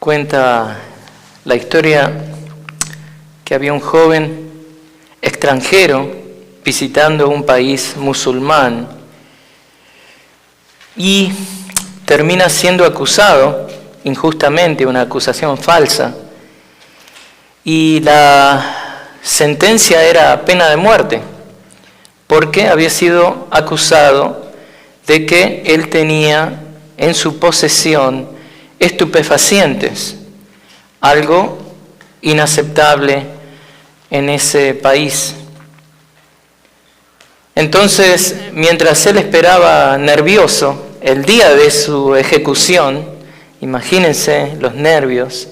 Cuenta la historia que había un joven extranjero visitando un país musulmán y termina siendo acusado injustamente, una acusación falsa, y la sentencia era pena de muerte, porque había sido acusado de que él tenía en su posesión estupefacientes, algo inaceptable en ese país. Entonces, mientras él esperaba nervioso el día de su ejecución, imagínense los nervios,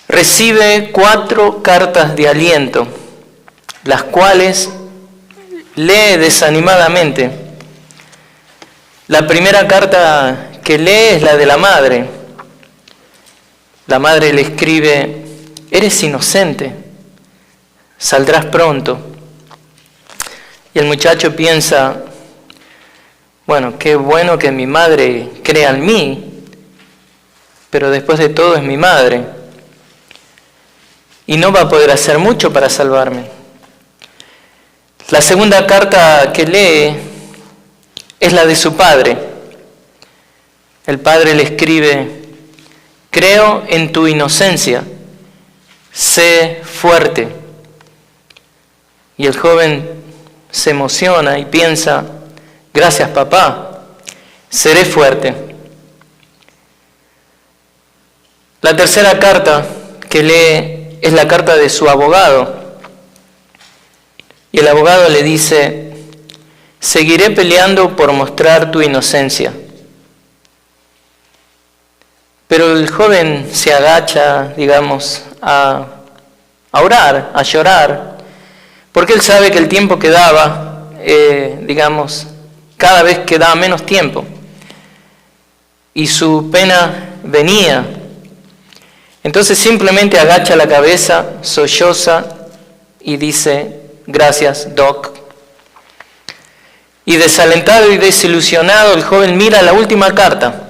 recibe 4 cartas de aliento, las cuales lee desanimadamente. La primera carta que lee es la de la madre. La madre le escribe: eres inocente, saldrás pronto. Y el muchacho piensa: bueno, qué bueno que mi madre crea en mí, pero después de todo es mi madre, y no va a poder hacer mucho para salvarme. La segunda carta que lee es la de su padre. El padre le escribe: creo en tu inocencia, sé fuerte. Y el joven se emociona y piensa: gracias papá, seré fuerte. La tercera carta que lee es la carta de su abogado. Y el abogado le dice: seguiré peleando por mostrar tu inocencia. Pero el joven se agacha, a orar, a llorar, porque él sabe que el tiempo que daba, cada vez quedaba menos tiempo. Y su pena venía. Entonces simplemente agacha la cabeza, solloza y dice: gracias, Doc. Y desalentado y desilusionado, el joven mira la última carta.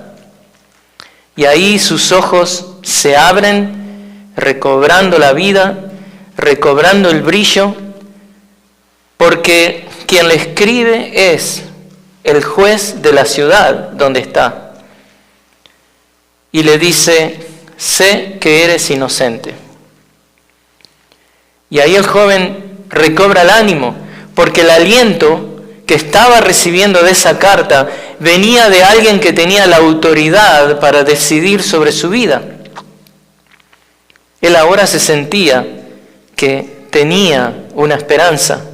Y ahí sus ojos se abren, recobrando la vida, recobrando el brillo, porque quien le escribe es el juez de la ciudad donde está. Y le dice: sé que eres inocente. Y ahí el joven recobra el ánimo, porque el aliento que estaba recibiendo de esa carta venía de alguien que tenía la autoridad para decidir sobre su vida. Él ahora se sentía que tenía una esperanza.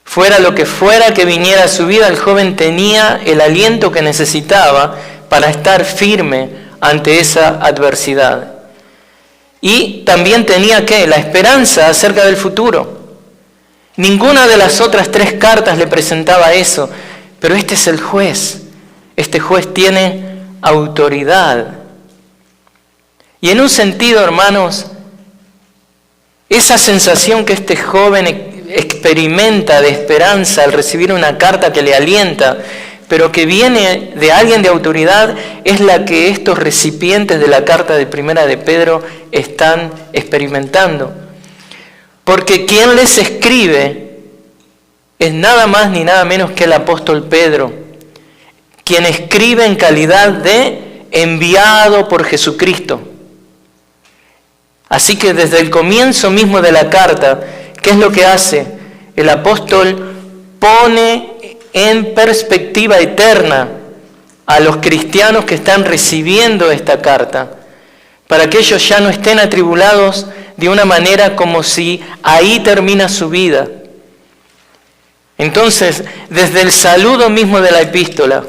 Fuera lo que fuera que viniera a su vida, el joven tenía el aliento que necesitaba para estar firme ante esa adversidad. Y también tenía la esperanza acerca del futuro. Ninguna de las otras 3 cartas le presentaba eso, pero este es el juez. Este juez tiene autoridad. Y en un sentido, hermanos, esa sensación que este joven experimenta de esperanza al recibir una carta que le alienta, pero que viene de alguien de autoridad, es la que estos recipientes de la carta de Primera de Pedro están experimentando. Porque quien les escribe es nada más ni nada menos que el apóstol Pedro, quien escribe en calidad de enviado por Jesucristo. Así que desde el comienzo mismo de la carta, ¿qué es lo que hace? El apóstol pone en perspectiva eterna a los cristianos que están recibiendo esta carta, para que ellos ya no estén atribulados de una manera como si ahí termina su vida. Entonces, desde el saludo mismo de la epístola,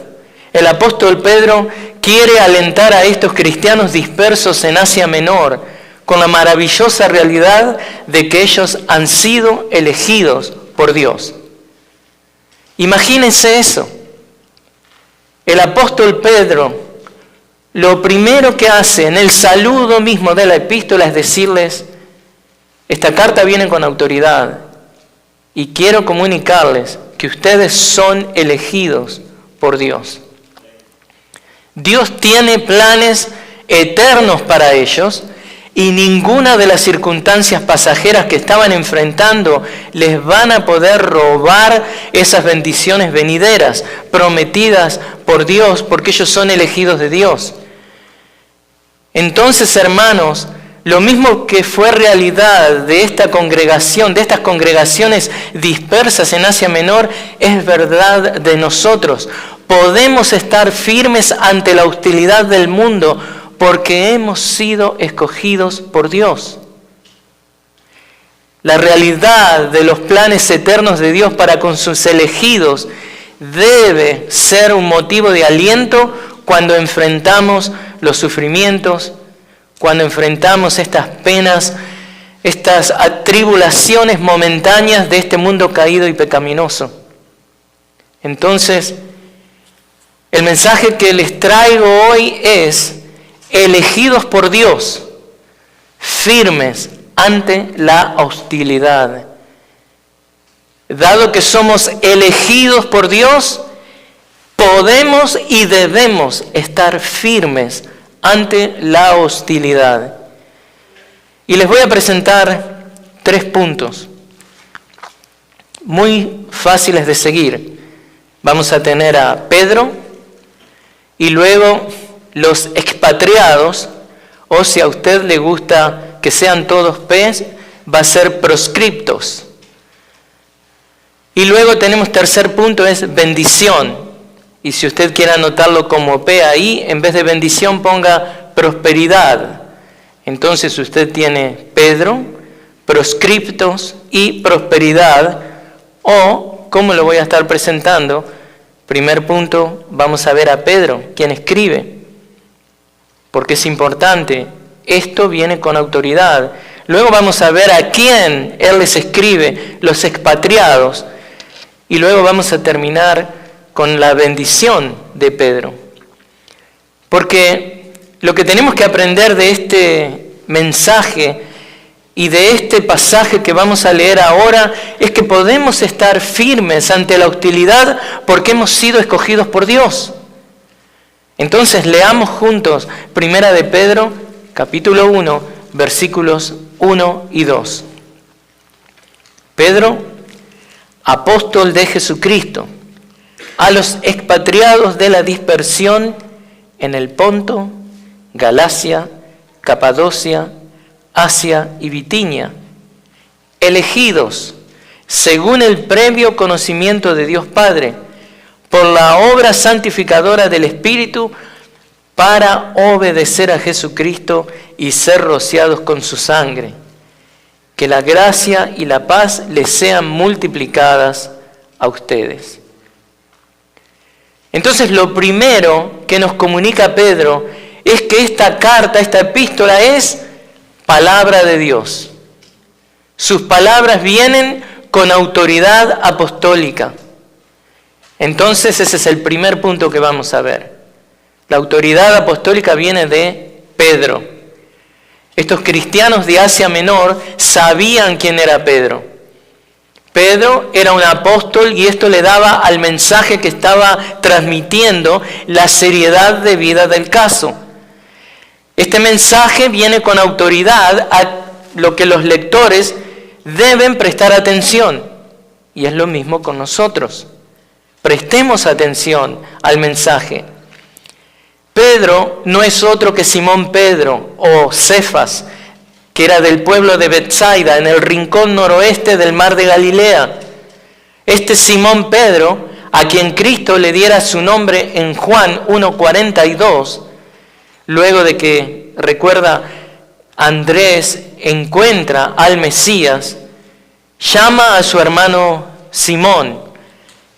el apóstol Pedro quiere alentar a estos cristianos dispersos en Asia Menor con la maravillosa realidad de que ellos han sido elegidos por Dios. Imagínense eso. El apóstol Pedro, lo primero que hace en el saludo mismo de la epístola es decirles: esta carta viene con autoridad y quiero comunicarles que ustedes son elegidos por Dios. Dios tiene planes eternos para ellos, y ninguna de las circunstancias pasajeras que estaban enfrentando les van a poder robar esas bendiciones venideras, prometidas por Dios, porque ellos son elegidos de Dios. Entonces, hermanos, lo mismo que fue realidad de esta congregación, de estas congregaciones dispersas en Asia Menor, es verdad de nosotros. Podemos estar firmes ante la hostilidad del mundo porque hemos sido escogidos por Dios. La realidad de los planes eternos de Dios para con sus elegidos debe ser un motivo de aliento cuando enfrentamos los sufrimientos, cuando enfrentamos estas penas, estas tribulaciones momentáneas de este mundo caído y pecaminoso. Entonces, el mensaje que les traigo hoy es: elegidos por Dios, firmes ante la hostilidad. Dado que somos elegidos por Dios, podemos y debemos estar firmes ante la hostilidad. Y les voy a presentar 3 puntos muy fáciles de seguir. Vamos a tener a Pedro y luego los expatriados, o si a usted le gusta que sean todos P's, va a ser proscriptos. Y luego tenemos tercer punto, es bendición. Y si usted quiere anotarlo como P ahí, en vez de bendición ponga prosperidad. Entonces usted tiene Pedro, proscriptos y prosperidad. O, ¿cómo lo voy a estar presentando? Primer punto, vamos a ver a Pedro, quien escribe. Porque es importante, esto viene con autoridad. Luego vamos a ver a quién él les escribe, los expatriados. Y luego vamos a terminar con la bendición de Pedro. Porque lo que tenemos que aprender de este mensaje y de este pasaje que vamos a leer ahora es que podemos estar firmes ante la hostilidad porque hemos sido escogidos por Dios. Entonces leamos juntos 1 de Pedro, capítulo 1, versículos 1 y 2. Pedro, apóstol de Jesucristo, a los expatriados de la dispersión en el Ponto, Galacia, Capadocia, Asia y Bitinia, elegidos según el previo conocimiento de Dios Padre, por la obra santificadora del Espíritu, para obedecer a Jesucristo y ser rociados con su sangre. Que la gracia y la paz les sean multiplicadas a ustedes. Entonces, lo primero que nos comunica Pedro es que esta carta, esta epístola es palabra de Dios. Sus palabras vienen con autoridad apostólica. Entonces, ese es el primer punto que vamos a ver. La autoridad apostólica viene de Pedro. Estos cristianos de Asia Menor sabían quién era Pedro. Pedro era un apóstol y esto le daba al mensaje que estaba transmitiendo la seriedad de vida del caso. Este mensaje viene con autoridad a lo que los lectores deben prestar atención. Y es lo mismo con nosotros. Prestemos atención al mensaje. Pedro no es otro que Simón Pedro o Cefas, que era del pueblo de Betsaida, en el rincón noroeste del mar de Galilea. Este Simón Pedro, a quien Cristo le diera su nombre en Juan 1:42, luego de que, recuerda, Andrés encuentra al Mesías, llama a su hermano Simón,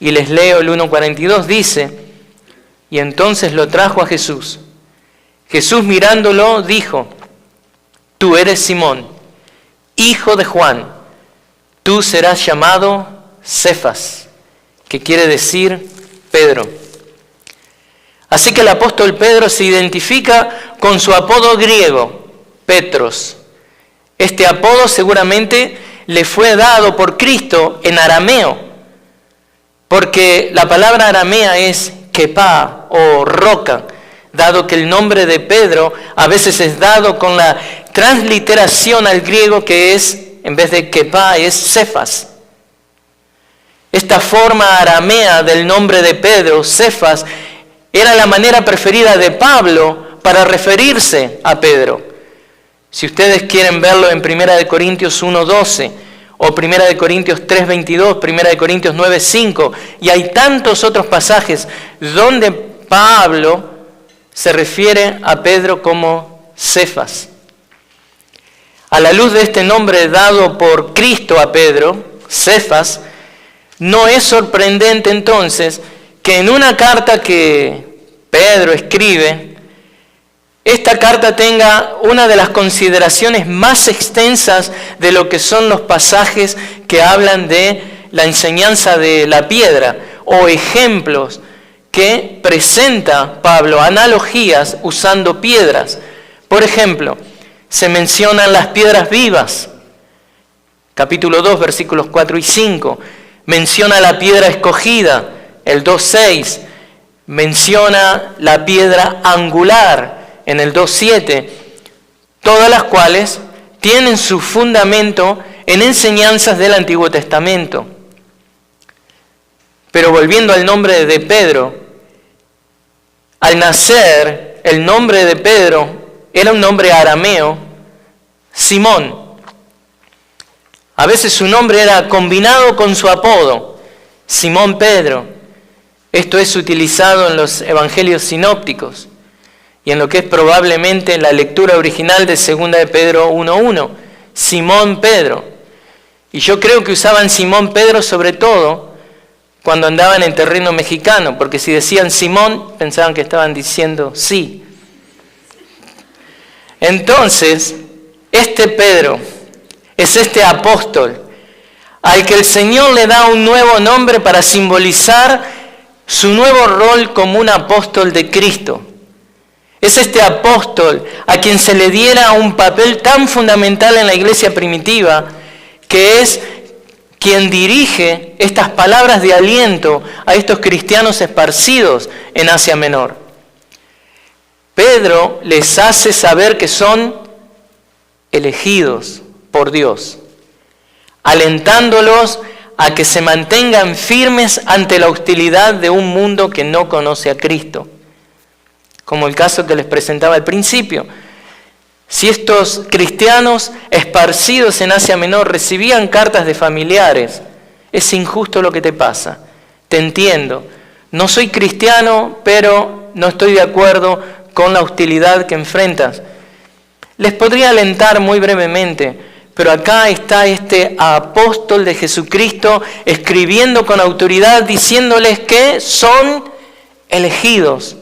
y les leo el 1:42, dice: y entonces lo trajo a Jesús. Jesús mirándolo dijo: tú eres Simón, hijo de Juan, tú serás llamado Cefas, que quiere decir Pedro. Así que el apóstol Pedro se identifica con su apodo griego, Petros. Este apodo seguramente le fue dado por Cristo en arameo, porque la palabra aramea es kepá o roca, dado que el nombre de Pedro a veces es dado con la transliteración al griego que es, en vez de Kepa, es Cefas. Esta forma aramea del nombre de Pedro, Cefas, era la manera preferida de Pablo para referirse a Pedro. Si ustedes quieren verlo en 1 Corintios 1:12 o 1 Corintios 3:22, 1 Corintios 9:5, y hay tantos otros pasajes donde Pablo se refiere a Pedro como Cefas. A la luz de este nombre dado por Cristo a Pedro, Cefas, no es sorprendente entonces que en una carta que Pedro escribe, esta carta tenga una de las consideraciones más extensas de lo que son los pasajes que hablan de la enseñanza de la piedra, o ejemplos que presenta Pablo, analogías usando piedras. Por ejemplo, se mencionan las piedras vivas, capítulo 2, versículos 4 y 5. Menciona la piedra escogida, el 2:6. Menciona la piedra angular, en el 2:7. Todas las cuales tienen su fundamento en enseñanzas del Antiguo Testamento. Pero volviendo al nombre de Pedro, al nacer, el nombre de Pedro era un nombre arameo, Simón. A veces su nombre era combinado con su apodo, Simón Pedro. Esto es utilizado en los evangelios sinópticos y en lo que es probablemente la lectura original de 2 de Pedro 1:1, Simón Pedro. Y yo creo que usaban Simón Pedro sobre todo cuando andaban en terreno mexicano, porque si decían Simón, pensaban que estaban diciendo sí. Entonces, este Pedro es este apóstol al que el Señor le da un nuevo nombre para simbolizar su nuevo rol como un apóstol de Cristo. Es este apóstol a quien se le diera un papel tan fundamental en la iglesia primitiva, que es quien dirige estas palabras de aliento a estos cristianos esparcidos en Asia Menor. Pedro les hace saber que son elegidos por Dios, alentándolos a que se mantengan firmes ante la hostilidad de un mundo que no conoce a Cristo. Como el caso que les presentaba al principio. Si estos cristianos esparcidos en Asia Menor recibían cartas de familiares, es injusto lo que te pasa, te entiendo, no soy cristiano, pero no estoy de acuerdo con la hostilidad que enfrentas. Les podría alentar muy brevemente, pero acá está este apóstol de Jesucristo escribiendo con autoridad, diciéndoles que son elegidos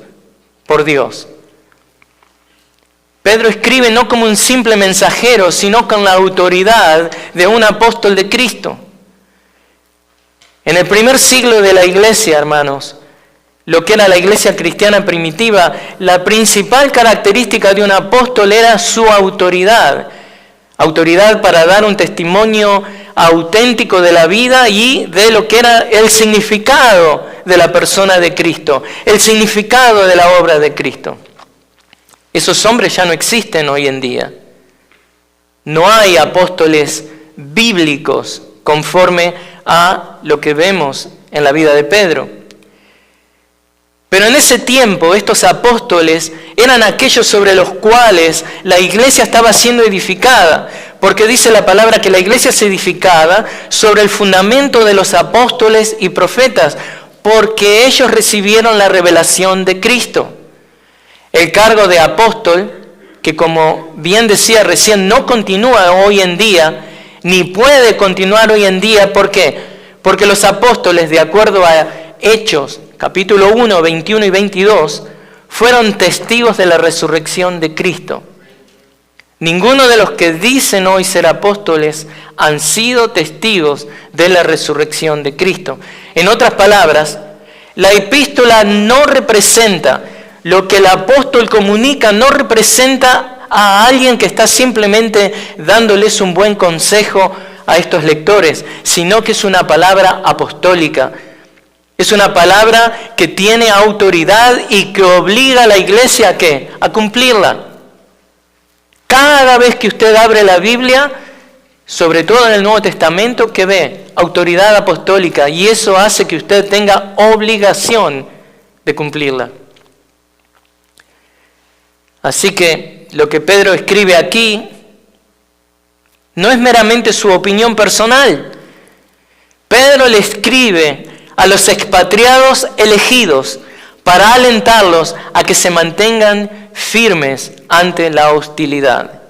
por Dios. Pedro escribe no como un simple mensajero, sino con la autoridad de un apóstol de Cristo. En el primer siglo de la iglesia, hermanos, lo que era la iglesia cristiana primitiva, la principal característica de un apóstol era su autoridad. Autoridad para dar un testimonio auténtico de la vida y de lo que era el significado de la persona de Cristo, el significado de la obra de Cristo. Esos hombres ya no existen hoy en día. No hay apóstoles bíblicos conforme a lo que vemos en la vida de Pedro. Pero en ese tiempo estos apóstoles eran aquellos sobre los cuales la iglesia estaba siendo edificada, porque dice la palabra que la iglesia es edificada sobre el fundamento de los apóstoles y profetas, porque ellos recibieron la revelación de Cristo. El cargo de apóstol, que como bien decía recién, no continúa hoy en día, ni puede continuar hoy en día. ¿Por qué? Porque los apóstoles, de acuerdo a Hechos, capítulo 1, 21 y 22, fueron testigos de la resurrección de Cristo. Ninguno de los que dicen hoy ser apóstoles han sido testigos de la resurrección de Cristo. En otras palabras, la epístola no representa lo que el apóstol comunica, no representa a alguien que está simplemente dándoles un buen consejo a estos lectores, sino que es una palabra apostólica. Es una palabra que tiene autoridad y que obliga a la iglesia ¿a qué? A cumplirla. Cada vez que usted abre la Biblia, sobre todo en el Nuevo Testamento, ¿qué ve? Autoridad apostólica, y eso hace que usted tenga obligación de cumplirla. Así que lo que Pedro escribe aquí no es meramente su opinión personal. Pedro le escribe a los expatriados elegidos para alentarlos a que se mantengan firmes ante la hostilidad.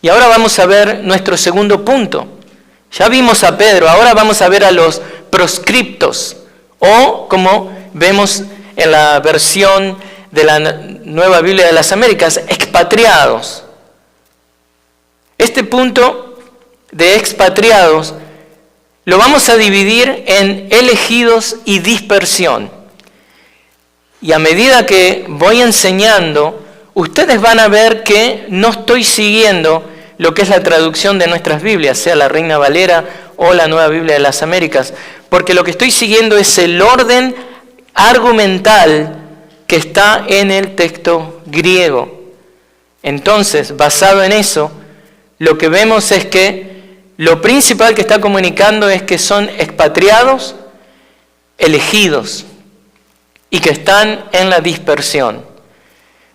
Y ahora vamos a ver nuestro segundo punto. Ya vimos a Pedro, ahora vamos a ver a los proscriptos, o como vemos en la versión de la Nueva Biblia de las Américas, expatriados. Este punto de expatriados lo vamos a dividir en elegidos y dispersión. Y a medida que voy enseñando, ustedes van a ver que no estoy siguiendo lo que es la traducción de nuestras Biblias, sea la Reina Valera o la Nueva Biblia de las Américas, porque lo que estoy siguiendo es el orden argumental que está en el texto griego. Entonces, basado en eso, lo que vemos es que lo principal que está comunicando es que son expatriados, elegidos, y que están en la dispersión.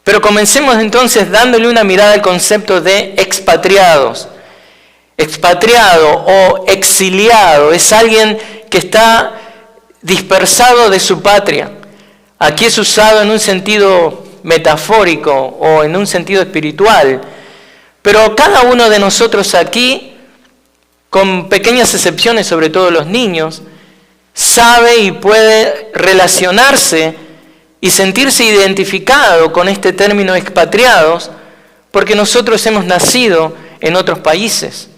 Pero comencemos entonces dándole una mirada al concepto de expatriados. Expatriado o exiliado es alguien que está dispersado de su patria. Aquí es usado en un sentido metafórico o en un sentido espiritual. Pero cada uno de nosotros aquí, con pequeñas excepciones, sobre todo los niños, sabe y puede relacionarse y sentirse identificado con este término expatriados, porque nosotros hemos nacido en otros países.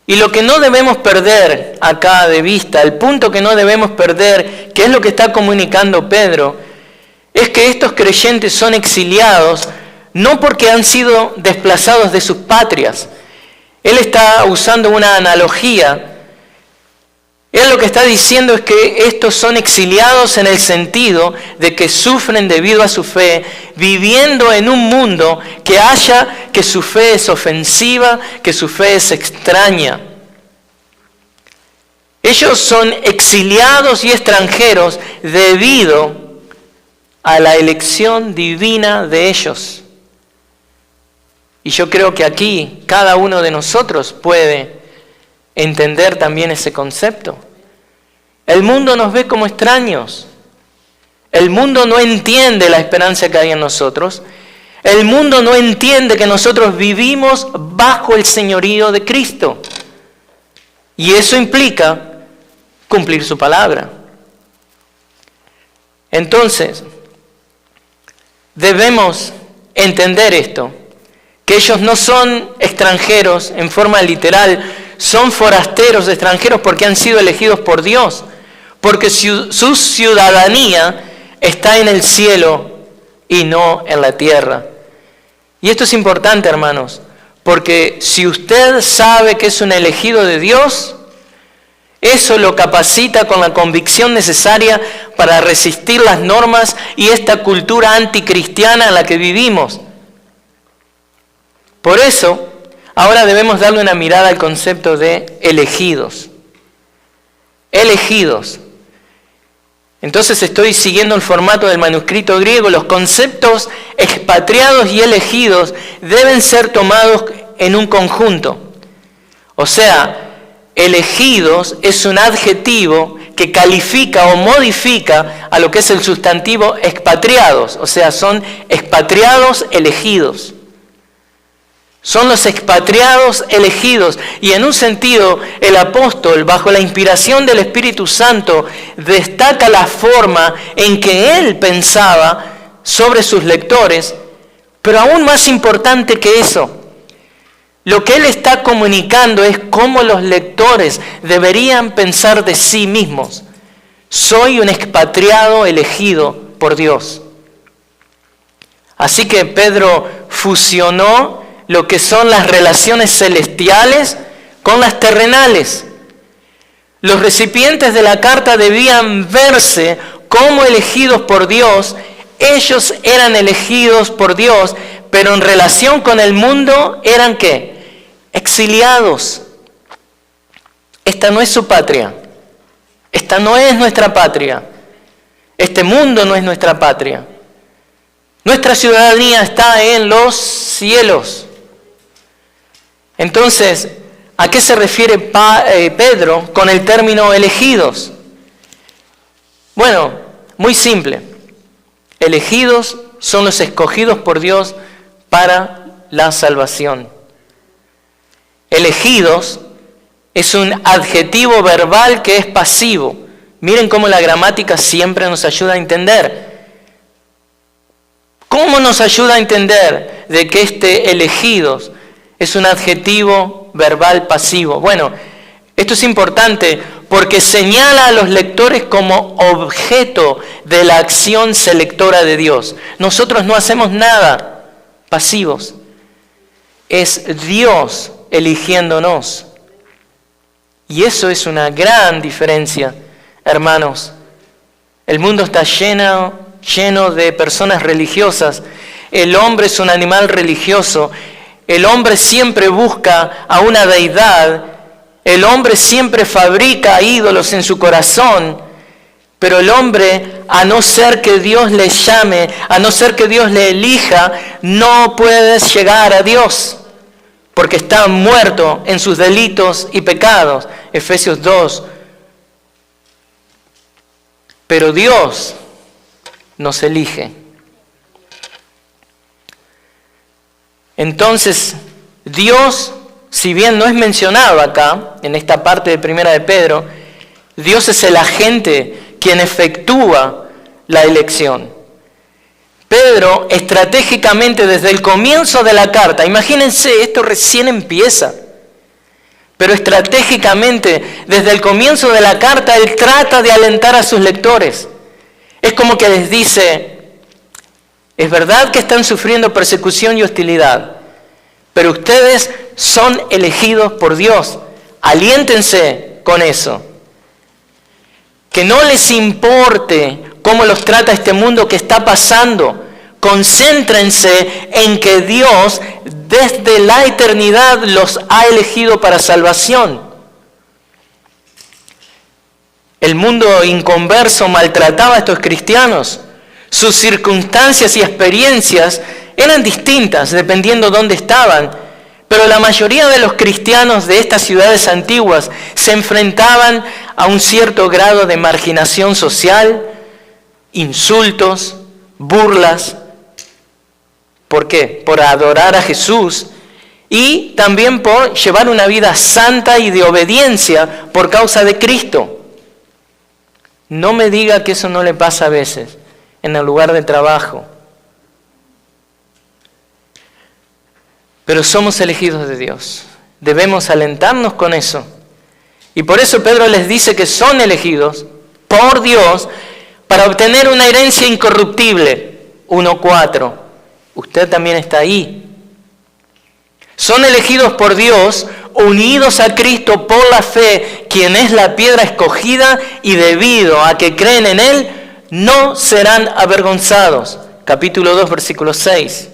Y lo que no debemos perder acá de vista, el punto que no debemos perder, que es lo que está comunicando Pedro, es que estos creyentes son exiliados no porque han sido desplazados de sus patrias. Él está usando una analogía. Él lo que está diciendo es que estos son exiliados en el sentido de que sufren debido a su fe, viviendo en un mundo que haya que su fe es ofensiva, que su fe es extraña. Ellos son exiliados y extranjeros debido a la elección divina de ellos. Y yo creo que aquí cada uno de nosotros puede entender también ese concepto. El mundo nos ve como extraños. El mundo no entiende la esperanza que hay en nosotros. El mundo no entiende que nosotros vivimos bajo el señorío de Cristo. Y eso implica cumplir su palabra. Entonces, debemos entender esto, que ellos no son extranjeros en forma literal, son forasteros extranjeros porque han sido elegidos por Dios, porque su ciudadanía está en el cielo y no en la tierra. Y esto es importante, hermanos, porque si usted sabe que es un elegido de Dios, eso lo capacita con la convicción necesaria para resistir las normas y esta cultura anticristiana en la que vivimos. Por eso, ahora debemos darle una mirada al concepto de elegidos. Elegidos. Entonces estoy siguiendo el formato del manuscrito griego. Los conceptos expatriados y elegidos deben ser tomados en un conjunto. O sea, elegidos es un adjetivo que califica o modifica a lo que es el sustantivo expatriados. O sea, son expatriados elegidos. Son los expatriados elegidos. Y en un sentido, el apóstol, bajo la inspiración del Espíritu Santo, destaca la forma en que él pensaba sobre sus lectores. Pero aún más importante que eso, lo que él está comunicando es cómo los lectores deberían pensar de sí mismos. Soy un expatriado elegido por Dios. Así que Pedro fusionó lo que son las relaciones celestiales con las terrenales. Los recipientes de la carta debían verse como elegidos por Dios. Ellos eran elegidos por Dios, pero en relación con el mundo eran ¿qué? Exiliados. Esta no es su patria. Esta no es nuestra patria. Este mundo no es nuestra patria. Nuestra ciudadanía está en los cielos. Entonces, ¿a qué se refiere Pedro con el término elegidos? Bueno, muy simple. Elegidos son los escogidos por Dios para la salvación. Elegidos es un adjetivo verbal que es pasivo. Miren cómo la gramática siempre nos ayuda a entender. ¿Cómo nos ayuda a entender de que este elegidos es un adjetivo verbal pasivo? Bueno, esto es importante porque señala a los lectores como objeto de la acción selectora de Dios. Nosotros no hacemos nada pasivos. Es Dios eligiéndonos. Y eso es una gran diferencia, hermanos. El mundo está lleno de personas religiosas. El hombre es un animal religioso. El hombre siempre busca a una deidad. El hombre siempre fabrica ídolos en su corazón. Pero el hombre, a no ser que Dios le llame, a no ser que Dios le elija, no puede llegar a Dios. Porque está muerto en sus delitos y pecados. Efesios 2. Pero Dios nos elige. Entonces, Dios, si bien no es mencionado acá, en esta parte de Primera de Pedro, Dios es el agente quien efectúa la elección. Pedro, estratégicamente desde el comienzo de la carta, imagínense, esto recién empieza, pero estratégicamente desde el comienzo de la carta, él trata de alentar a sus lectores. Es como que les dice, es verdad que están sufriendo persecución y hostilidad, pero ustedes son elegidos por Dios. Aliéntense con eso. Que no les importe cómo los trata este mundo que está pasando. Concéntrense en que Dios desde la eternidad los ha elegido para salvación. El mundo inconverso maltrataba a estos cristianos. Sus circunstancias y experiencias eran distintas dependiendo dónde estaban, pero la mayoría de los cristianos de estas ciudades antiguas se enfrentaban a un cierto grado de marginación social, insultos, burlas. ¿Por qué? Por adorar a Jesús y también por llevar una vida santa y de obediencia por causa de Cristo. No me diga que eso no le pasa a veces en el lugar de trabajo. Pero somos elegidos de Dios. Debemos alentarnos con eso. Y por eso Pedro les dice que son elegidos por Dios para obtener una herencia incorruptible. 1:4. Usted también está ahí. Son elegidos por Dios, unidos a Cristo por la fe, quien es la piedra escogida, y debido a que creen en Él, no serán avergonzados. Capítulo 2, versículo 6.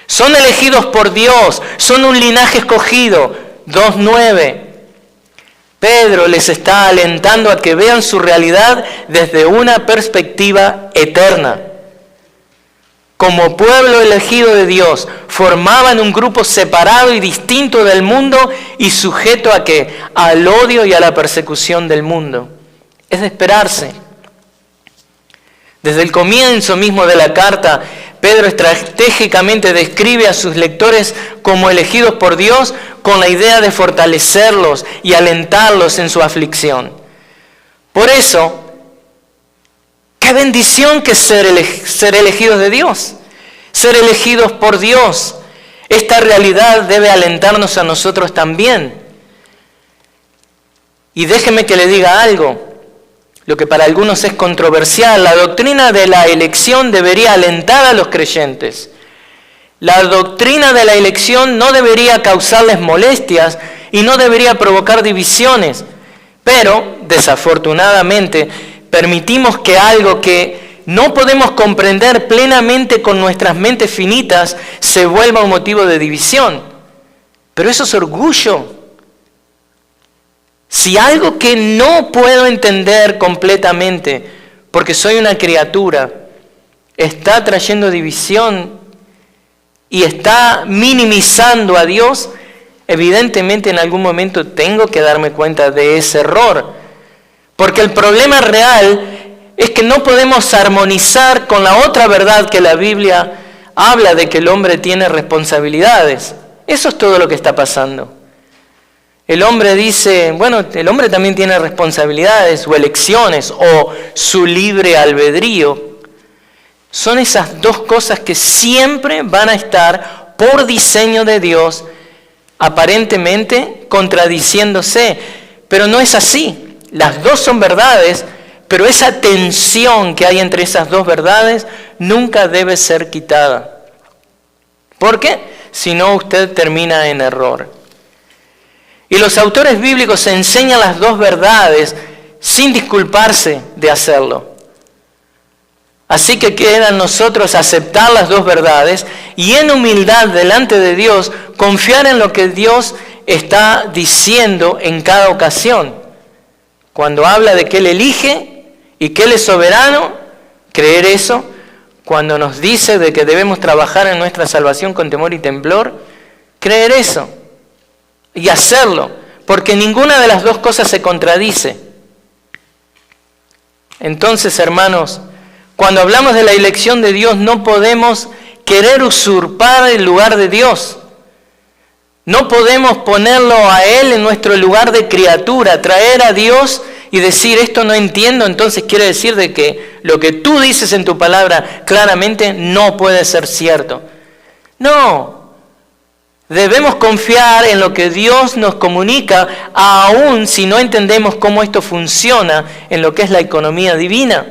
Son elegidos por Dios, son un linaje escogido. 2:9. Pedro les está alentando a que vean su realidad desde una perspectiva eterna. Como pueblo elegido de Dios, formaban un grupo separado y distinto del mundo y sujeto a ¿qué? Al odio y a la persecución del mundo. Es de esperarse. Desde el comienzo mismo de la carta, Pedro estratégicamente describe a sus lectores como elegidos por Dios con la idea de fortalecerlos y alentarlos en su aflicción. Por eso, qué bendición que ser elegidos de Dios, ser elegidos por Dios. Esta realidad debe alentarnos a nosotros también. Y déjeme que le diga algo. Lo que para algunos es controversial, la doctrina de la elección debería alentar a los creyentes. La doctrina de la elección no debería causarles molestias y no debería provocar divisiones, Pero, desafortunadamente, permitimos que algo que no podemos comprender plenamente con nuestras mentes finitas se vuelva un motivo de división. Pero eso es orgullo. Si algo que no puedo entender completamente, porque soy una criatura, está trayendo división y está minimizando a Dios, evidentemente en algún momento tengo que darme cuenta de ese error. Porque el problema real es que no podemos armonizar con la otra verdad que la Biblia habla de que el hombre tiene responsabilidades. Eso es todo lo que está pasando. El hombre dice, bueno, el hombre también tiene responsabilidades o elecciones o su libre albedrío. Son esas dos cosas que siempre van a estar por diseño de Dios, aparentemente contradiciéndose. Pero no es así. Las dos son verdades, pero esa tensión que hay entre esas dos verdades nunca debe ser quitada. ¿Por qué? Si no, usted termina en error. Y los autores bíblicos enseñan las dos verdades sin disculparse de hacerlo. Así que queda en nosotros aceptar las dos verdades y en humildad delante de Dios confiar en lo que Dios está diciendo en cada ocasión. Cuando habla de que Él elige y que Él es soberano, creer eso. Cuando nos dice de que debemos trabajar en nuestra salvación con temor y temblor, creer eso. Y hacerlo, porque ninguna de las dos cosas se contradice. Entonces, hermanos, cuando hablamos de la elección de Dios, no podemos querer usurpar el lugar de Dios. No podemos ponerlo a Él en nuestro lugar de criatura, traer a Dios y decir, esto no entiendo, entonces quiere decir de que lo que tú dices en tu palabra claramente no puede ser cierto. No. Debemos confiar en lo que Dios nos comunica, aun si no entendemos cómo esto funciona en lo que es la economía divina.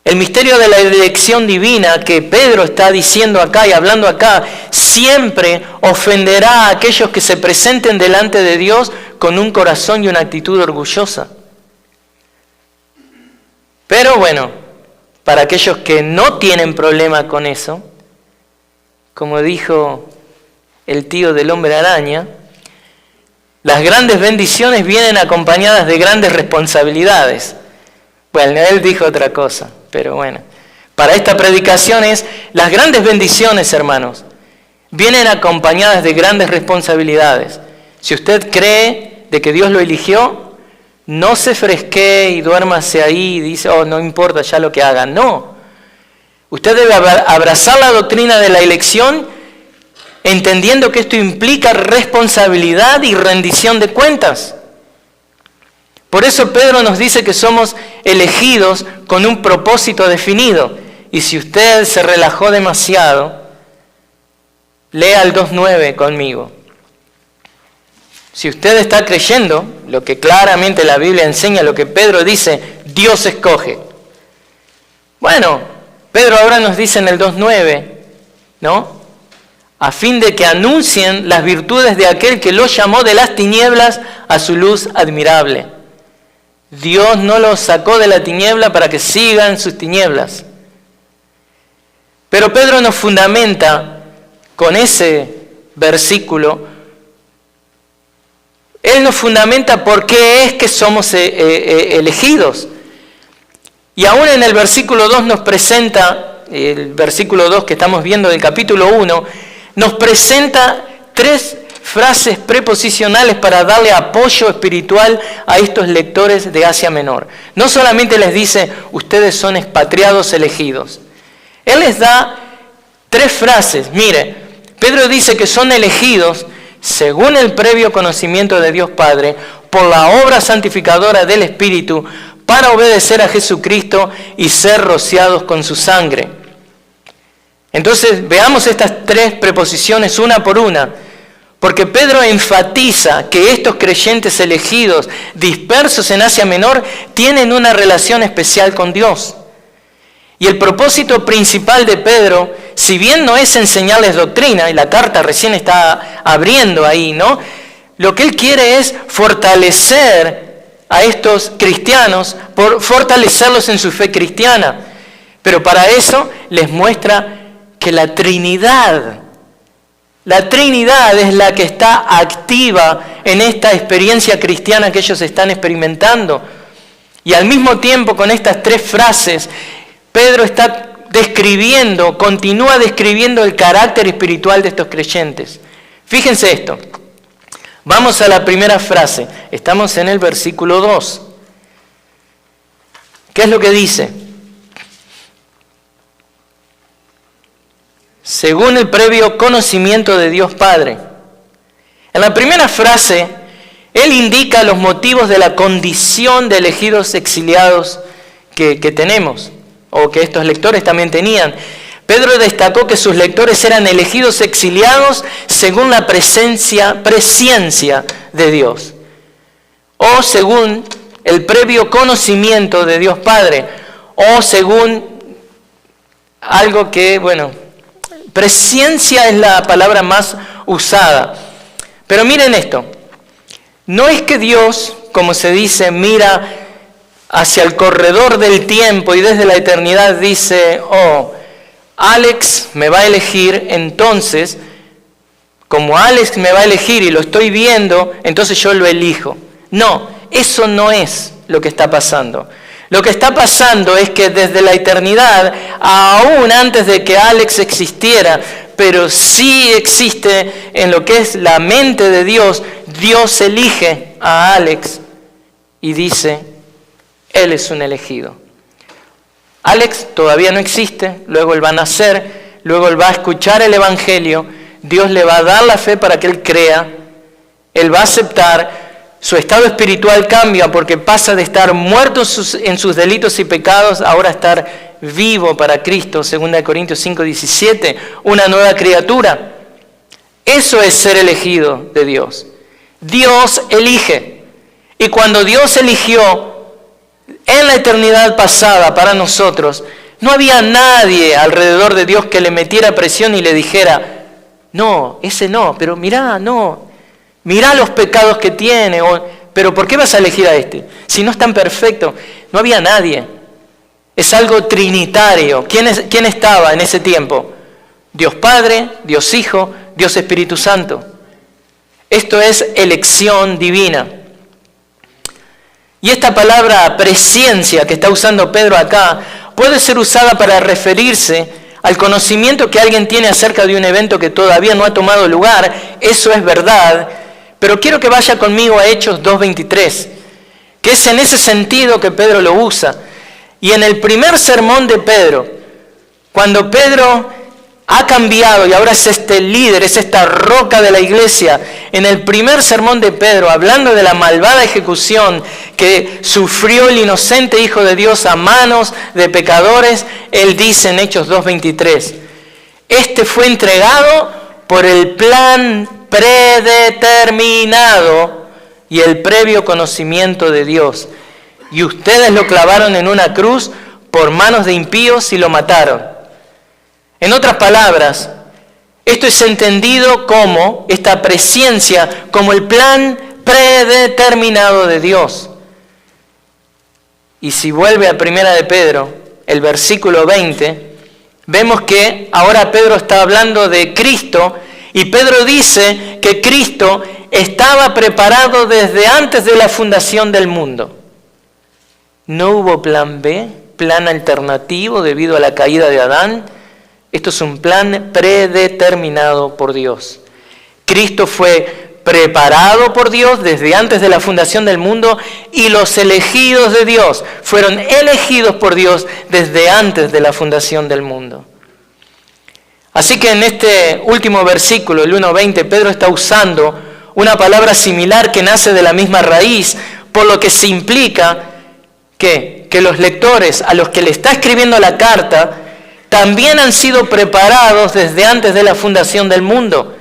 El misterio de la elección divina que Pedro está diciendo acá y hablando acá, siempre ofenderá a aquellos que se presenten delante de Dios con un corazón y una actitud orgullosa. Pero bueno, para aquellos que no tienen problema con eso, como dijo el tío del hombre araña, las grandes bendiciones vienen acompañadas de grandes responsabilidades. Bueno, él dijo otra cosa, pero bueno. Para esta predicación es, las grandes bendiciones, hermanos, vienen acompañadas de grandes responsabilidades. Si usted cree de que Dios lo eligió, no se fresquee y duérmase ahí y dice, oh, no importa ya lo que hagan. No. Usted debe abrazar la doctrina de la elección, entendiendo que esto implica responsabilidad y rendición de cuentas. Por eso Pedro nos dice que somos elegidos con un propósito definido. Y si usted se relajó demasiado, lea el 2.9 conmigo. Si usted está creyendo lo que claramente la Biblia enseña, lo que Pedro dice, Dios escoge. Bueno, Pedro ahora nos dice en el 2.9, ¿no? A fin de que anuncien las virtudes de aquel que los llamó de las tinieblas a su luz admirable. Dios no los sacó de la tiniebla para que sigan sus tinieblas. Pero Pedro nos fundamenta con ese versículo. Él nos fundamenta por qué es que somos elegidos. Y aún en el versículo 2 nos presenta, el versículo 2 que estamos viendo del capítulo 1, nos presenta 3 frases preposicionales para darle apoyo espiritual a estos lectores de Asia Menor. No solamente les dice, ustedes son expatriados elegidos. Él les da 3 frases. Mire, Pedro dice que son elegidos según el previo conocimiento de Dios Padre, por la obra santificadora del Espíritu, para obedecer a Jesucristo y ser rociados con su sangre. Entonces, veamos estas 3 preposiciones una por una, porque Pedro enfatiza que estos creyentes elegidos, dispersos en Asia Menor, tienen una relación especial con Dios. Y el propósito principal de Pedro, si bien no es enseñarles doctrina, y la carta recién está abriendo ahí, ¿no? lo que Él quiere es fortalecer a estos cristianos, fortalecerlos en su fe cristiana. Pero para eso les muestra que la Trinidad es la que está activa en esta experiencia cristiana que ellos están experimentando. Y al mismo tiempo, con estas tres frases, Pedro está continúa describiendo el carácter espiritual de estos creyentes. Fíjense esto. Vamos a la primera frase. Estamos en el versículo 2. ¿Qué es lo que dice? Según el previo conocimiento de Dios Padre. En la primera frase, Él indica los motivos de la condición de elegidos exiliados que tenemos, o que estos lectores también tenían. Pedro destacó que sus lectores eran elegidos exiliados según la presciencia de Dios, o según el previo conocimiento de Dios Padre, o según algo que, presciencia es la palabra más usada. Pero miren esto, no es que Dios, como se dice, mira hacia el corredor del tiempo y desde la eternidad dice, Alex me va a elegir, entonces, como Alex me va a elegir y lo estoy viendo, entonces yo lo elijo. No, eso no es lo que está pasando. Lo que está pasando es que desde la eternidad, aún antes de que Alex existiera, pero sí existe en lo que es la mente de Dios, Dios elige a Alex y dice, él es un elegido. Alex todavía no existe, luego él va a nacer, luego él va a escuchar el Evangelio, Dios le va a dar la fe para que él crea, él va a aceptar. Su estado espiritual cambia porque pasa de estar muerto en sus delitos y pecados, ahora a estar vivo para Cristo, 2 Corintios 5:17, una nueva criatura. Eso es ser elegido de Dios. Dios elige. Y cuando Dios eligió en la eternidad pasada para nosotros, no había nadie alrededor de Dios que le metiera presión y le dijera, no, ese no, pero mirá los pecados que tiene, pero ¿por qué vas a elegir a este? Si no es tan perfecto, no había nadie. Es algo trinitario. ¿Quién estaba en ese tiempo? Dios Padre, Dios Hijo, Dios Espíritu Santo. Esto es elección divina. Y esta palabra presciencia que está usando Pedro acá puede ser usada para referirse al conocimiento que alguien tiene acerca de un evento que todavía no ha tomado lugar. Eso es verdad. Pero quiero que vaya conmigo a Hechos 2:23, que es en ese sentido que Pedro lo usa. Y en el primer sermón de Pedro, cuando Pedro ha cambiado y ahora es este líder, es esta roca de la iglesia, en el primer sermón de Pedro, hablando de la malvada ejecución que sufrió el inocente Hijo de Dios a manos de pecadores, él dice en Hechos 2:23, este fue entregado por el plan predeterminado y el previo conocimiento de Dios. Y ustedes lo clavaron en una cruz por manos de impíos y lo mataron. En otras palabras, esto es entendido como esta presciencia, como el plan predeterminado de Dios. Y si vuelve a Primera de Pedro, el versículo 20, vemos que ahora Pedro está hablando de Cristo. Y Pedro dice que Cristo estaba preparado desde antes de la fundación del mundo. No hubo plan B, plan alternativo debido a la caída de Adán. Esto es un plan predeterminado por Dios. Cristo fue preparado por Dios desde antes de la fundación del mundo y los elegidos de Dios fueron elegidos por Dios desde antes de la fundación del mundo. Así que en este último versículo, el 1:20, Pedro está usando una palabra similar que nace de la misma raíz, por lo que se implica que los lectores a los que le está escribiendo la carta también han sido preparados desde antes de la fundación del mundo.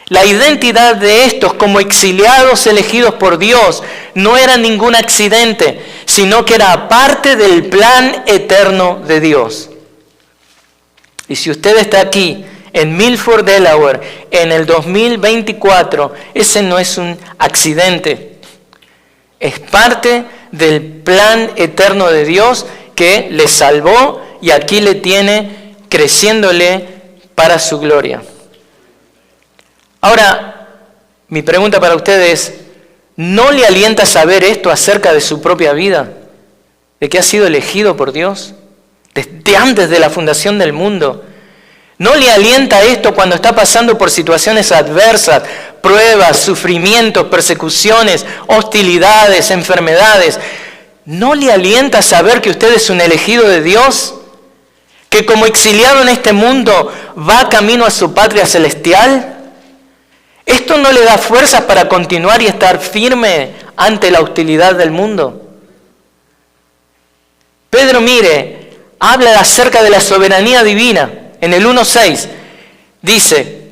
La identidad de estos como exiliados elegidos por Dios no era ningún accidente, sino que era parte del plan eterno de Dios. Y si usted está aquí en Milford, Delaware, en el 2024, ese no es un accidente. Es parte del plan eterno de Dios que le salvó y aquí le tiene creciéndole para su gloria. Ahora, mi pregunta para ustedes, ¿no le alienta saber esto acerca de su propia vida? ¿De que ha sido elegido por Dios? Desde antes de la fundación del mundo. ¿No le alienta esto cuando está pasando por situaciones adversas, pruebas, sufrimientos, persecuciones, hostilidades, enfermedades? ¿No le alienta saber que usted es un elegido de Dios? ¿Que como exiliado en este mundo va camino a su patria celestial? ¿Esto no le da fuerzas para continuar y estar firme ante la hostilidad del mundo? Pedro, mire, habla acerca de la soberanía divina. En el 1:6 dice,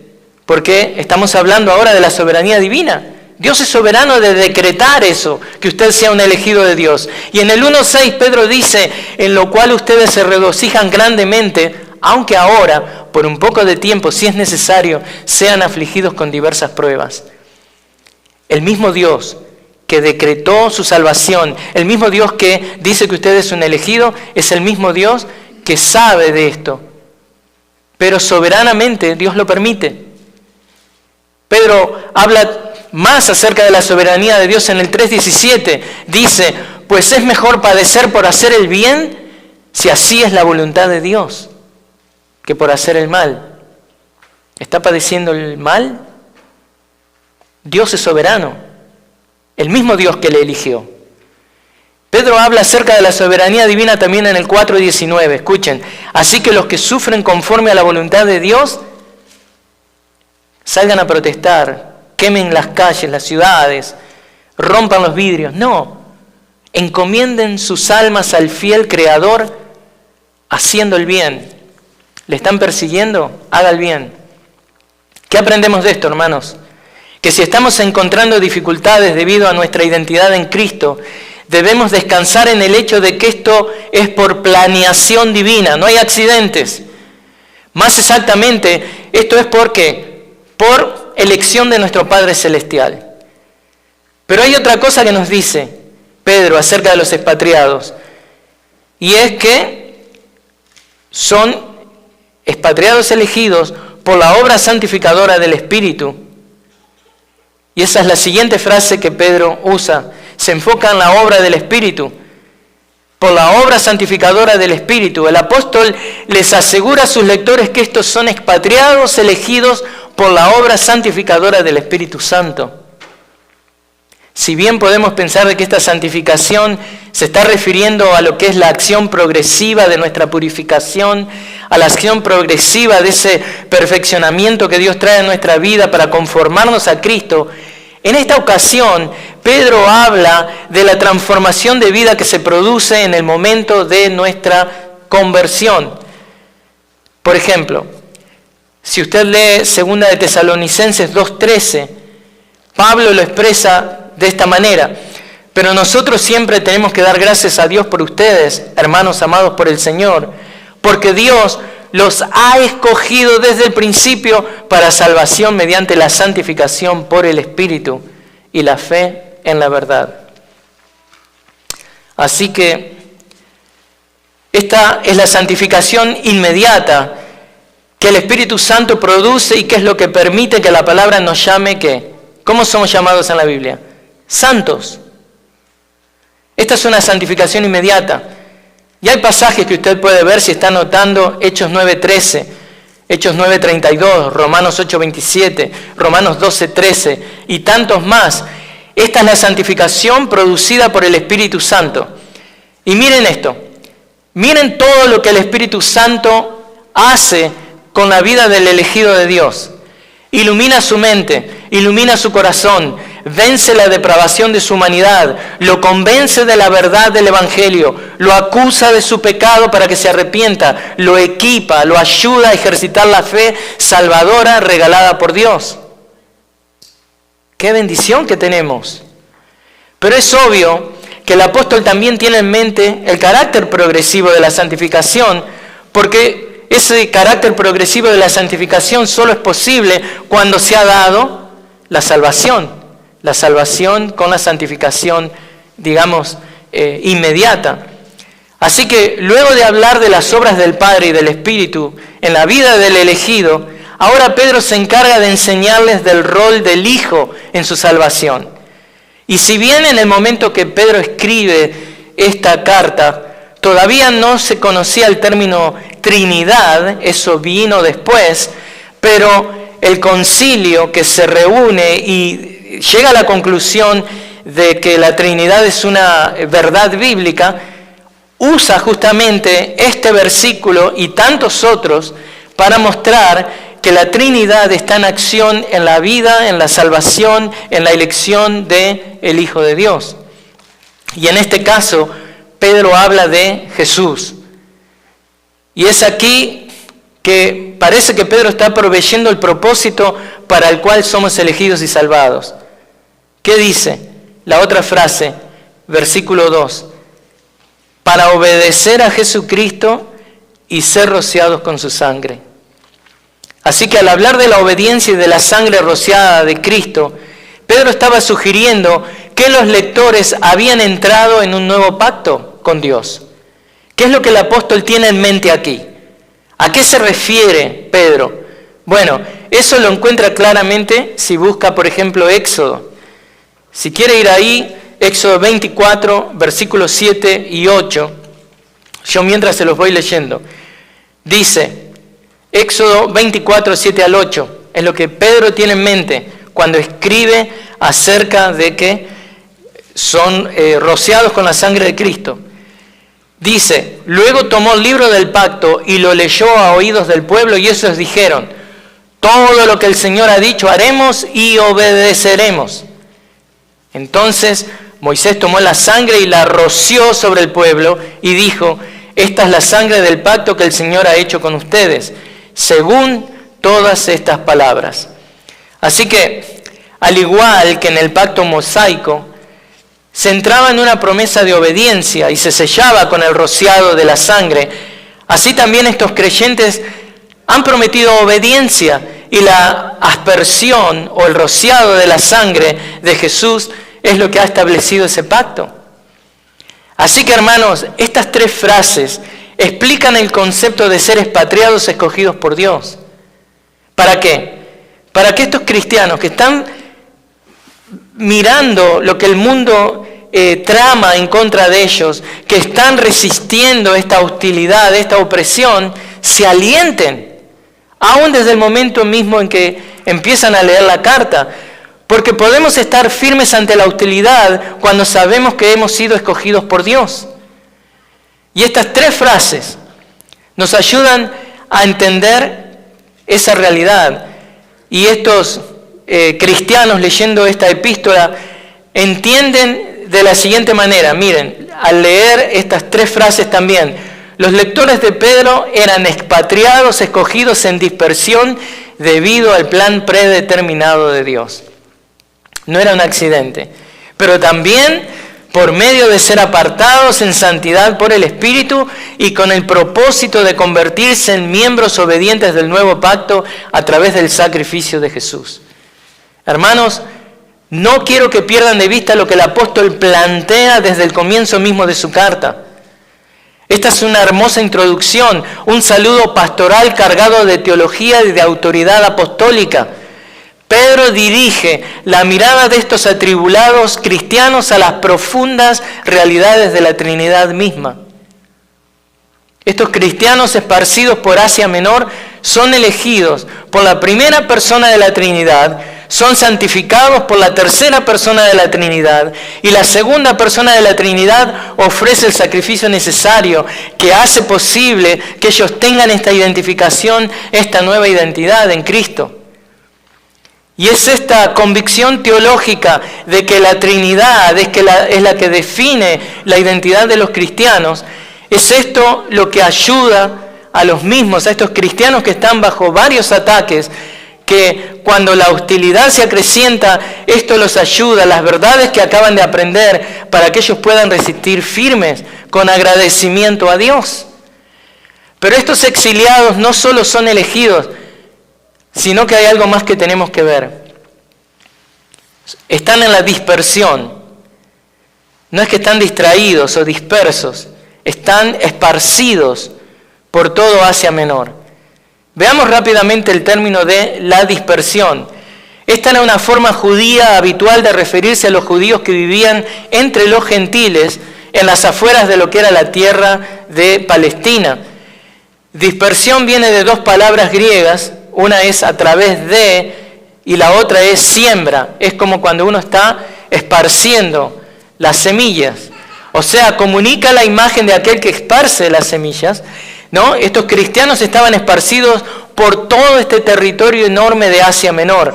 porque estamos hablando ahora de la soberanía divina. Dios es soberano de decretar eso, que usted sea un elegido de Dios. Y en el 1:6 Pedro dice, en lo cual ustedes se regocijan grandemente, aunque ahora, por un poco de tiempo, si es necesario, sean afligidos con diversas pruebas. El mismo Dios que decretó su salvación, el mismo Dios que dice que usted es un elegido, es el mismo Dios que sabe de esto. Pero soberanamente Dios lo permite. Pedro habla más acerca de la soberanía de Dios en el 3:17. Dice, pues es mejor padecer por hacer el bien, si así es la voluntad de Dios, que por hacer el mal. ¿Está padeciendo el mal? Dios es soberano, el mismo Dios que le eligió. Pedro habla acerca de la soberanía divina también en el 4:19. Escuchen, así que los que sufren conforme a la voluntad de Dios, salgan a protestar, quemen las calles, las ciudades, rompan los vidrios. No, encomienden sus almas al fiel Creador haciendo el bien. ¿Le están persiguiendo? Haga el bien. ¿Qué aprendemos de esto, hermanos? Que si estamos encontrando dificultades debido a nuestra identidad en Cristo, debemos descansar en el hecho de que esto es por planeación divina, no hay accidentes. Más exactamente, esto es porque por elección de nuestro Padre Celestial. Pero hay otra cosa que nos dice Pedro acerca de los expatriados, y es que son expatriados elegidos por la obra santificadora del Espíritu. Y esa es la siguiente frase que Pedro usa. Se enfoca en la obra del Espíritu. Por la obra santificadora del Espíritu. El apóstol les asegura a sus lectores que estos son expatriados elegidos por la obra santificadora del Espíritu Santo. Si bien podemos pensar de que esta santificación se está refiriendo a lo que es la acción progresiva de nuestra purificación, a la acción progresiva de ese perfeccionamiento que Dios trae en nuestra vida para conformarnos a Cristo, en esta ocasión Pedro habla de la transformación de vida que se produce en el momento de nuestra conversión. Por ejemplo, si usted lee 2 de Tesalonicenses 2:13, Pablo lo expresa de esta manera: pero nosotros siempre tenemos que dar gracias a Dios por ustedes, hermanos amados por el Señor, porque Dios los ha escogido desde el principio para salvación mediante la santificación por el Espíritu y la fe en la verdad. Así que esta es la santificación inmediata que el Espíritu Santo produce y que es lo que permite que la palabra nos llame, ¿qué? ¿Cómo somos llamados en la Biblia? Santos. Esta es una santificación inmediata. Y hay pasajes que usted puede ver si está anotando: Hechos 9:13, Hechos 9:32, Romanos 8:27, Romanos 12:13 y tantos más. Esta es la santificación producida por el Espíritu Santo. Y miren esto, miren todo lo que el Espíritu Santo hace con la vida del elegido de Dios. Ilumina su mente, ilumina su corazón, vence la depravación de su humanidad, lo convence de la verdad del Evangelio, lo acusa de su pecado para que se arrepienta, lo equipa, lo ayuda a ejercitar la fe salvadora regalada por Dios. ¡Qué bendición que tenemos! Pero es obvio que el apóstol también tiene en mente el carácter progresivo de la santificación, porque ese carácter progresivo de la santificación solo es posible cuando se ha dado la salvación con la santificación, digamos, inmediata. Así que luego de hablar de las obras del Padre y del Espíritu en la vida del elegido, ahora Pedro se encarga de enseñarles del rol del Hijo en su salvación. Y si bien en el momento que Pedro escribe esta carta, todavía no se conocía el término Trinidad, eso vino después, pero el concilio que se reúne y llega a la conclusión de que la Trinidad es una verdad bíblica, usa justamente este versículo y tantos otros para mostrar que la Trinidad está en acción en la vida, en la salvación, en la elección del Hijo de Dios. Y en este caso, Pedro habla de Jesús. Y es aquí que parece que Pedro está proveyendo el propósito para el cual somos elegidos y salvados. ¿Qué dice? La otra frase, versículo 2. Para obedecer a Jesucristo y ser rociados con su sangre. Así que al hablar de la obediencia y de la sangre rociada de Cristo, Pedro estaba sugiriendo que los lectores habían entrado en un nuevo pacto con Dios. ¿Qué es lo que el apóstol tiene en mente aquí? ¿A qué se refiere Pedro? Bueno, eso lo encuentra claramente si busca, por ejemplo, Éxodo. Si quiere ir ahí, Éxodo 24, versículos 7 y 8, yo mientras se los voy leyendo. Dice, Éxodo 24, 7 al 8, es lo que Pedro tiene en mente cuando escribe acerca de que son rociados con la sangre de Cristo. Dice, luego tomó el libro del pacto y lo leyó a oídos del pueblo y ellos dijeron, todo lo que el Señor ha dicho haremos y obedeceremos. Entonces Moisés tomó la sangre y la roció sobre el pueblo y dijo, esta es la sangre del pacto que el Señor ha hecho con ustedes, según todas estas palabras. Así que, al igual que en el pacto mosaico, se entraba en una promesa de obediencia y se sellaba con el rociado de la sangre, así también estos creyentes han prometido obediencia y la aspersión o el rociado de la sangre de Jesús es lo que ha establecido ese pacto. Así que, hermanos, estas tres frases explican el concepto de ser expatriados escogidos por Dios. ¿Para qué? Para que estos cristianos que están mirando lo que el mundo trama en contra de ellos, que están resistiendo esta hostilidad, esta opresión, se alienten, aún desde el momento mismo en que empiezan a leer la carta, porque podemos estar firmes ante la hostilidad cuando sabemos que hemos sido escogidos por Dios. Y estas tres frases nos ayudan a entender esa realidad. Y estos cristianos leyendo esta epístola entienden de la siguiente manera. Miren, al leer estas tres frases también, los lectores de Pedro eran expatriados, escogidos en dispersión debido al plan predeterminado de Dios. No era un accidente, pero también por medio de ser apartados en santidad por el Espíritu y con el propósito de convertirse en miembros obedientes del nuevo pacto a través del sacrificio de Jesús. Hermanos, no quiero que pierdan de vista lo que el apóstol plantea desde el comienzo mismo de su carta. Esta es una hermosa introducción, un saludo pastoral cargado de teología y de autoridad apostólica. Pedro dirige la mirada de estos atribulados cristianos a las profundas realidades de la Trinidad misma. Estos cristianos esparcidos por Asia Menor son elegidos por la primera persona de la Trinidad, son santificados por la tercera persona de la Trinidad y la segunda persona de la Trinidad ofrece el sacrificio necesario que hace posible que ellos tengan esta identificación, esta nueva identidad en Cristo. Y es esta convicción teológica de que la Trinidad es la que define la identidad de los cristianos. Es esto lo que ayuda a los mismos, a estos cristianos que están bajo varios ataques, que cuando la hostilidad se acrecienta, esto los ayuda, las verdades que acaban de aprender, para que ellos puedan resistir firmes con agradecimiento a Dios. Pero estos exiliados no solo son elegidos, sino que hay algo más que tenemos que ver. Están en la dispersión. No es que están distraídos o dispersos, están esparcidos por todo Asia Menor. Veamos rápidamente el término de la dispersión. Esta era una forma judía habitual de referirse a los judíos que vivían entre los gentiles en las afueras de lo que era la tierra de Palestina. Dispersión viene de dos palabras griegas, una es a través de y la otra es siembra. Es como cuando uno está esparciendo las semillas. O sea, comunica la imagen de aquel que esparce las semillas, ¿no? Estos cristianos estaban esparcidos por todo este territorio enorme de Asia Menor.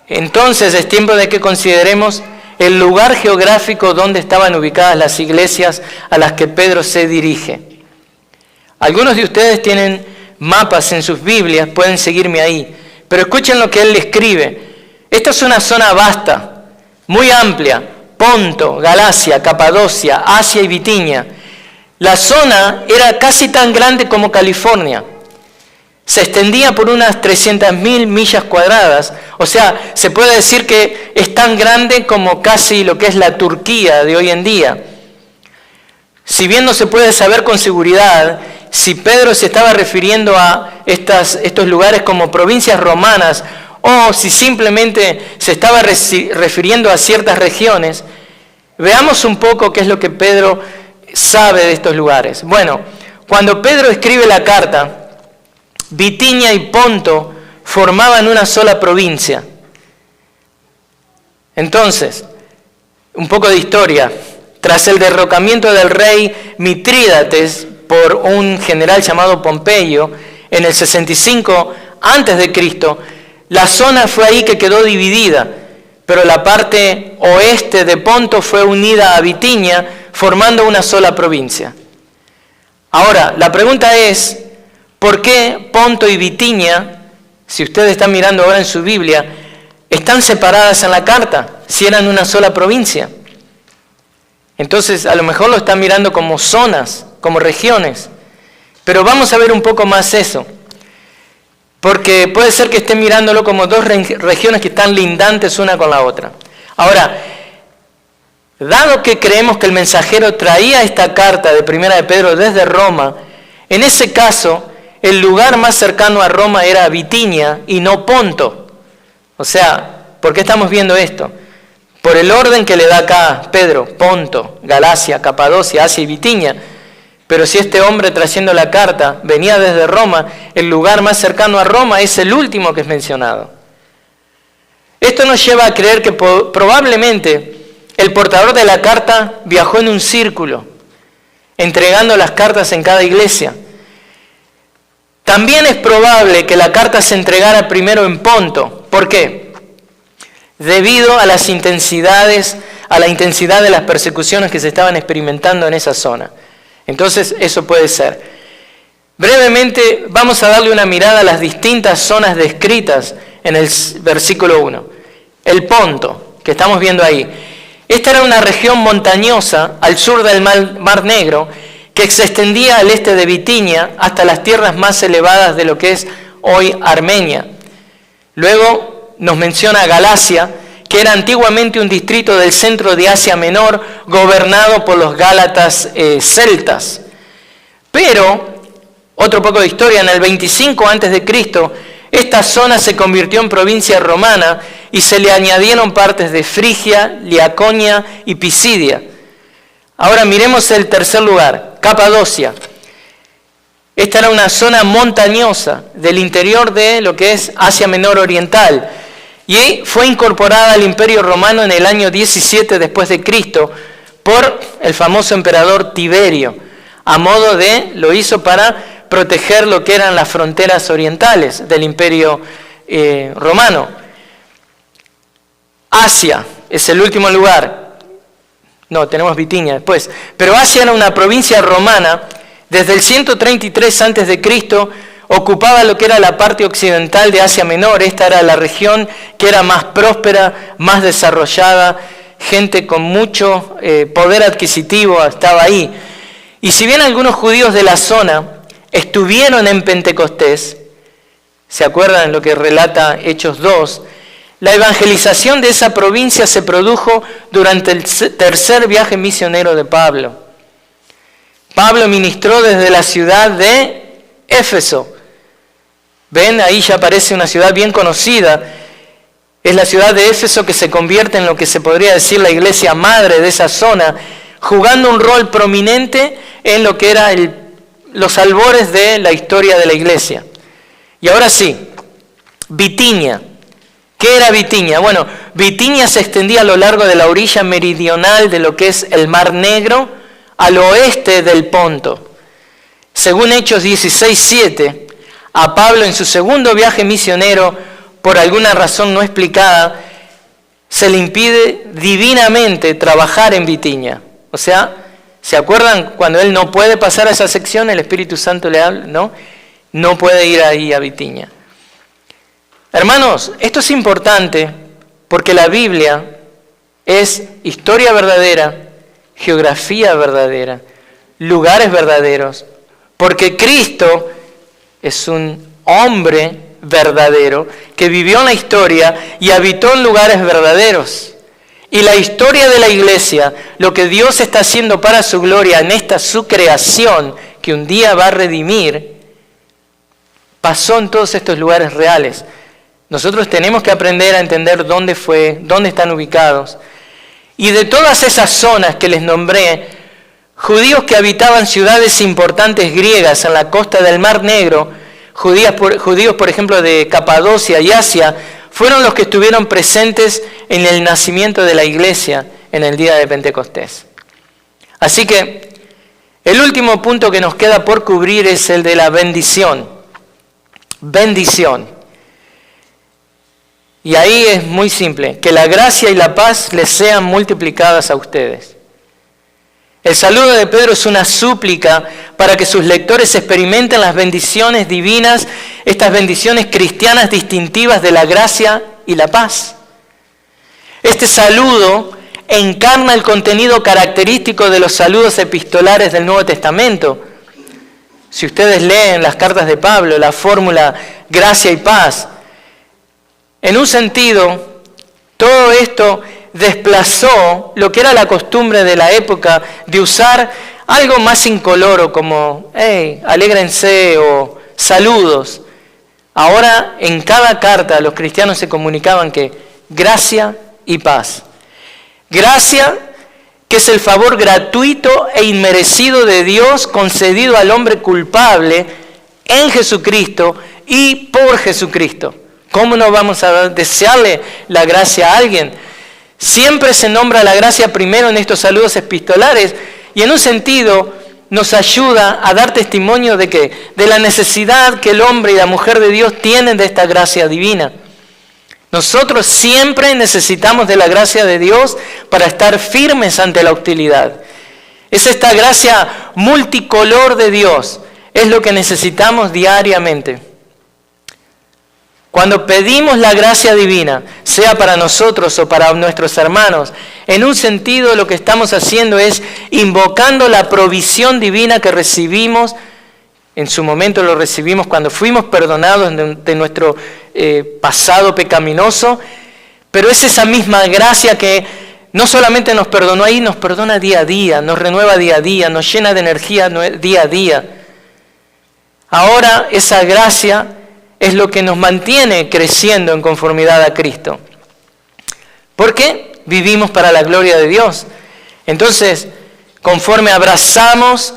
Entonces es tiempo de que consideremos el lugar geográfico donde estaban ubicadas las iglesias a las que Pedro se dirige. Algunos de ustedes tienen mapas en sus Biblias, pueden seguirme ahí, pero escuchen lo que él le escribe. Esta es una zona vasta, muy amplia: Ponto, Galacia, Capadocia, Asia y Bitinia. La zona era casi tan grande como California. Se extendía por unas 300.000 millas cuadradas. O sea, se puede decir que es tan grande como casi lo que es la Turquía de hoy en día. Si bien no se puede saber con seguridad si Pedro se estaba refiriendo a estos lugares como provincias romanas o si simplemente se estaba refiriendo a ciertas regiones, veamos un poco qué es lo que Pedro sabe de estos lugares. Bueno, cuando Pedro escribe la carta, Bitinia y Ponto formaban una sola provincia. Entonces, un poco de historia. Tras el derrocamiento del rey Mitrídates por un general llamado Pompeyo en el 65 a.C., la zona fue ahí que quedó dividida, pero la parte oeste de Ponto fue unida a Bitinia, formando una sola provincia. Ahora, la pregunta es, ¿por qué Ponto y Bitinia, si ustedes están mirando ahora en su Biblia, están separadas en la carta, si eran una sola provincia? Entonces, a lo mejor lo están mirando como zonas, como regiones, pero vamos a ver un poco más eso. Porque puede ser que estén mirándolo como dos regiones que están lindantes una con la otra. Ahora, dado que creemos que el mensajero traía esta carta de Primera de Pedro desde Roma, en ese caso, el lugar más cercano a Roma era Bitinia y no Ponto. O sea, ¿por qué estamos viendo esto? Por el orden que le da acá Pedro: Ponto, Galacia, Capadocia, Asia y Bitinia. Pero si este hombre trayendo la carta venía desde Roma, el lugar más cercano a Roma es el último que es mencionado. Esto nos lleva a creer que probablemente el portador de la carta viajó en un círculo, entregando las cartas en cada iglesia. También es probable que la carta se entregara primero en Ponto. ¿Por qué? Debido a la intensidad de las persecuciones que se estaban experimentando en esa zona. Entonces, eso puede ser. Brevemente, vamos a darle una mirada a las distintas zonas descritas en el versículo 1. El Ponto, que estamos viendo ahí. Esta era una región montañosa al sur del Mar Negro, que se extendía al este de Bitinia hasta las tierras más elevadas de lo que es hoy Armenia. Luego nos menciona Galacia, que era antiguamente un distrito del centro de Asia Menor, gobernado por los gálatas celtas. Pero, otro poco de historia, en el 25 a.C., esta zona se convirtió en provincia romana y se le añadieron partes de Frigia, Liaconia y Pisidia. Ahora miremos el tercer lugar, Capadocia. Esta era una zona montañosa del interior de lo que es Asia Menor Oriental, y fue incorporada al Imperio Romano en el año 17 después de Cristo por el famoso emperador Tiberio. Lo hizo para proteger lo que eran las fronteras orientales del Imperio Romano. Asia es el último lugar. No, tenemos Bitinia después. Pero Asia era una provincia romana. Desde el 133 a.C., ocupaba lo que era la parte occidental de Asia Menor. Esta era la región que era más próspera, más desarrollada, gente con mucho poder adquisitivo estaba ahí. Y si bien algunos judíos de la zona estuvieron en Pentecostés, ¿se acuerdan lo que relata Hechos 2? La evangelización de esa provincia se produjo durante el tercer viaje misionero de Pablo. Pablo ministró desde la ciudad de Éfeso. Ven, ahí ya aparece una ciudad bien conocida. Es la ciudad de Éfeso que se convierte en lo que se podría decir la iglesia madre de esa zona, jugando un rol prominente en lo que era los albores de la historia de la iglesia. Y ahora sí, Bitinia. ¿Qué era Bitinia? Bueno, Bitinia se extendía a lo largo de la orilla meridional de lo que es el Mar Negro, al oeste del Ponto. Según Hechos 16:7, a Pablo en su segundo viaje misionero, por alguna razón no explicada, se le impide divinamente trabajar en Bitinia. O sea, ¿se acuerdan cuando él no puede pasar a esa sección? El Espíritu Santo le habla, ¿no? No puede ir ahí a Bitinia. Hermanos, esto es importante porque la Biblia es historia verdadera, geografía verdadera, lugares verdaderos, porque Cristo es un hombre verdadero que vivió en la historia y habitó en lugares verdaderos. Y la historia de la iglesia, lo que Dios está haciendo para su gloria en esta su creación, que un día va a redimir, pasó en todos estos lugares reales. Nosotros tenemos que aprender a entender dónde fue, dónde están ubicados. Y de todas esas zonas que les nombré, judíos que habitaban ciudades importantes griegas en la costa del Mar Negro, judíos, por ejemplo, de Capadocia y Asia, fueron los que estuvieron presentes en el nacimiento de la iglesia en el día de Pentecostés. Así que el último punto que nos queda por cubrir es el de la bendición. Bendición. Y ahí es muy simple, que la gracia y la paz les sean multiplicadas a ustedes. El saludo de Pedro es una súplica para que sus lectores experimenten las bendiciones divinas, estas bendiciones cristianas distintivas de la gracia y la paz. Este saludo encarna el contenido característico de los saludos epistolares del Nuevo Testamento. Si ustedes leen las cartas de Pablo, la fórmula gracia y paz, en un sentido, todo esto desplazó lo que era la costumbre de la época de usar algo más incoloro como hey, alégrense o saludos. Ahora en cada carta los cristianos se comunicaban que gracia y paz. Gracia, que es el favor gratuito e inmerecido de Dios concedido al hombre culpable en Jesucristo y por Jesucristo. ¿Cómo no vamos a desearle la gracia a alguien? Siempre se nombra la gracia primero en estos saludos epistolares y en un sentido nos ayuda a dar testimonio de ¿qué? De la necesidad que el hombre y la mujer de Dios tienen de esta gracia divina. Nosotros siempre necesitamos de la gracia de Dios para estar firmes ante la hostilidad. Es esta gracia multicolor de Dios, es lo que necesitamos diariamente. Cuando pedimos la gracia divina, sea para nosotros o para nuestros hermanos, en un sentido lo que estamos haciendo es invocando la provisión divina que recibimos. En su momento lo recibimos cuando fuimos perdonados de nuestro pasado pecaminoso, pero es esa misma gracia que no solamente nos perdonó ahí, nos perdona día a día, nos renueva día a día, nos llena de energía día a día. Ahora esa gracia es lo que nos mantiene creciendo en conformidad a Cristo. ¿Por qué? Vivimos para la gloria de Dios. Entonces, conforme abrazamos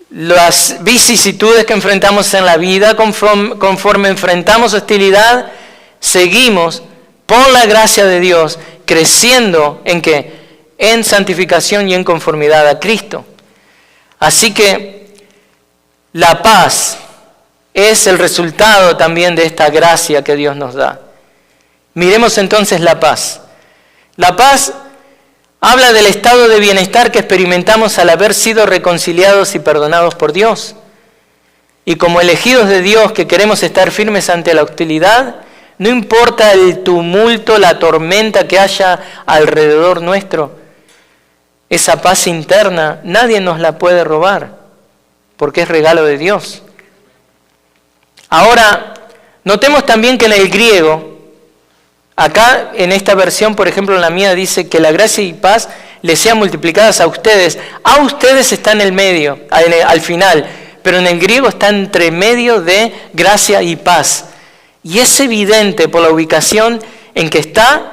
las vicisitudes que enfrentamos en la vida, conforme enfrentamos hostilidad, seguimos por la gracia de Dios creciendo ¿en qué? En santificación y en conformidad a Cristo. Así que la paz es el resultado también de esta gracia que Dios nos da. Miremos entonces la paz. La paz habla del estado de bienestar que experimentamos al haber sido reconciliados y perdonados por Dios. Y como elegidos de Dios que queremos estar firmes ante la hostilidad, no importa el tumulto, la tormenta que haya alrededor nuestro, esa paz interna nadie nos la puede robar, porque es regalo de Dios. Ahora, notemos también que en el griego, acá en esta versión, por ejemplo en la mía, dice que la gracia y paz les sean multiplicadas a ustedes. A ustedes está en el medio, al final, pero en el griego está entre medio de gracia y paz. Y es evidente por la ubicación en que está,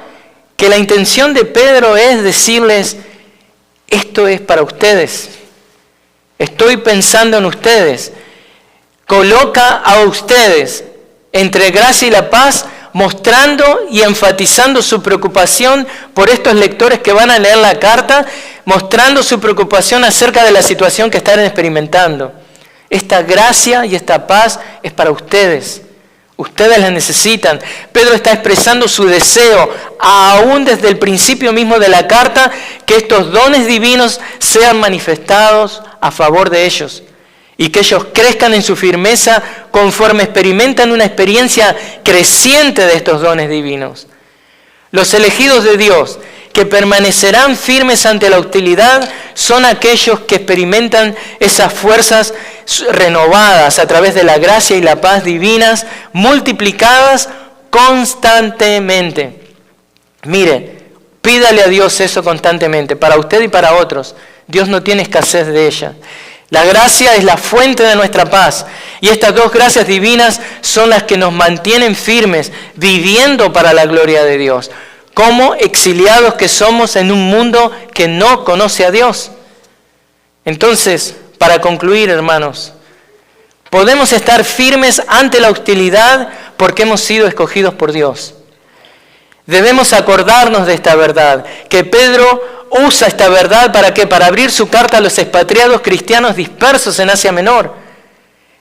que la intención de Pedro es decirles, esto es para ustedes. Estoy pensando en ustedes. Coloca a ustedes entre gracia y la paz, mostrando y enfatizando su preocupación por estos lectores que van a leer la carta, mostrando su preocupación acerca de la situación que están experimentando. Esta gracia y esta paz es para ustedes. Ustedes la necesitan. Pedro está expresando su deseo, aún desde el principio mismo de la carta, que estos dones divinos sean manifestados a favor de ellos y que ellos crezcan en su firmeza conforme experimentan una experiencia creciente de estos dones divinos. Los elegidos de Dios que permanecerán firmes ante la hostilidad son aquellos que experimentan esas fuerzas renovadas a través de la gracia y la paz divinas, multiplicadas constantemente. Mire, pídale a Dios eso constantemente, para usted y para otros. Dios no tiene escasez de ella. La gracia es la fuente de nuestra paz, y estas dos gracias divinas son las que nos mantienen firmes, viviendo para la gloria de Dios, como exiliados que somos en un mundo que no conoce a Dios. Entonces, para concluir, hermanos, podemos estar firmes ante la hostilidad porque hemos sido escogidos por Dios. Debemos acordarnos de esta verdad, que Pedro usa esta verdad ¿para qué? Para abrir su carta a los expatriados cristianos dispersos en Asia Menor.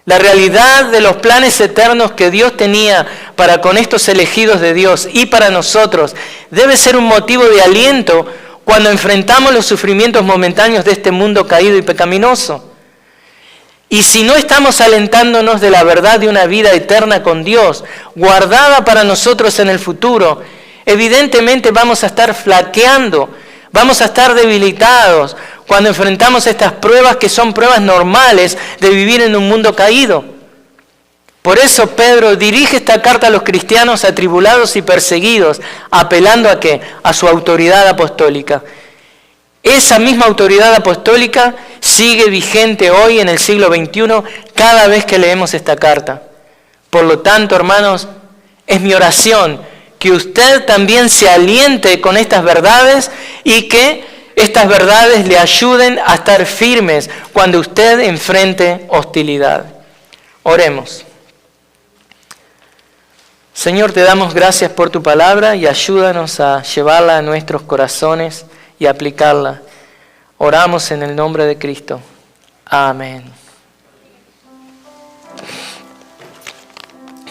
La realidad de los planes eternos que Dios tenía para con estos elegidos de Dios y para nosotros debe ser un motivo de aliento cuando enfrentamos los sufrimientos momentáneos de este mundo caído y pecaminoso. Y si no estamos alentándonos de la verdad de una vida eterna con Dios, guardada para nosotros en el futuro, evidentemente vamos a estar flaqueando, vamos a estar debilitados cuando enfrentamos estas pruebas que son pruebas normales de vivir en un mundo caído. Por eso Pedro dirige esta carta a los cristianos atribulados y perseguidos, apelando ¿a qué? A su autoridad apostólica. Esa misma autoridad apostólica sigue vigente hoy en el siglo XXI cada vez que leemos esta carta. Por lo tanto, hermanos, es mi oración que usted también se aliente con estas verdades y que estas verdades le ayuden a estar firmes cuando usted enfrente hostilidad. Oremos. Señor, te damos gracias por tu palabra y ayúdanos a llevarla a nuestros corazones y aplicarla. Oramos en el nombre de Cristo. Amén.